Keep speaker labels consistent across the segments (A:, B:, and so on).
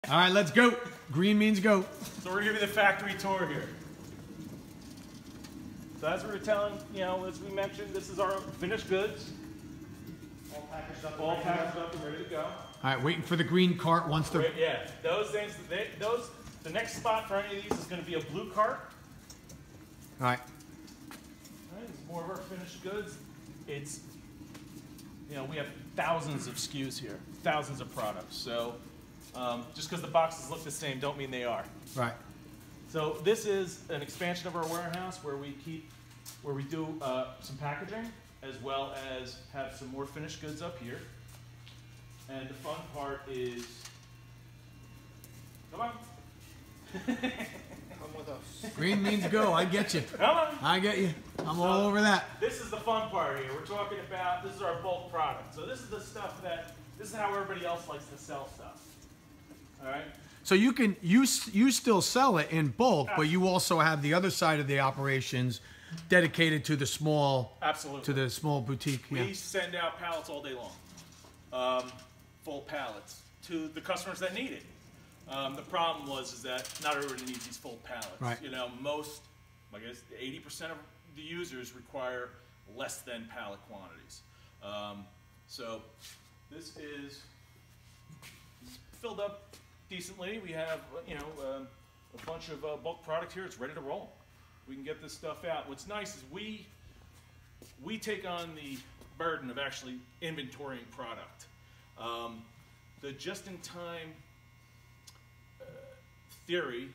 A: All right, let's go. Green means go.
B: So we're gonna give you the factory tour here. So as we were telling, you know, as we mentioned, this is our finished goods. All packaged up and ready to go.
A: All right, waiting for the green cart once the...
B: Yeah, those things, the next spot for any of these is gonna be a blue cart.
A: All right.
B: All right, it's more of our finished goods. It's, you know, we have thousands of SKUs here, thousands of products. So just because the boxes look the same don't mean they are.
A: Right.
B: So this is an expansion of our warehouse where we do some packaging as well as have some more finished goods up here. And the fun part is, come on.
C: Come with us.
A: Green means go. I get you.
B: Come on.
A: I get you. I'm all over that.
B: This is the fun part here. We're talking about, this is our bulk product. So this is the stuff this is how everybody else likes to sell stuff. All right?
A: So you still sell it in bulk, but you also have the other side of the operations dedicated to the small,
B: Absolutely.
A: to the small boutique.
B: We
A: Yeah.
B: send out pallets all day long, full pallets to the customers that need it. The problem is that not everybody needs these full pallets.
A: Right.
B: You know, most, I guess, 80% of the users require less than pallet quantities. So this is filled up decently. We have, you know, a bunch of bulk product here. It's ready to roll. We can get this stuff out. What's nice is we take on the burden of actually inventorying product. The just-in-time theory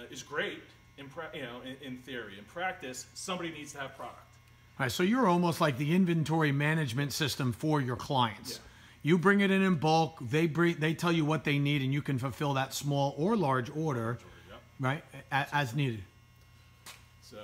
B: is great in theory. In practice, somebody needs to have product.
A: All right, so you're almost like the inventory management system for your clients.
B: Yeah.
A: You bring it in bulk. They tell you what they need, and you can fulfill that small or large order,
B: Yep.
A: right, as needed.
B: So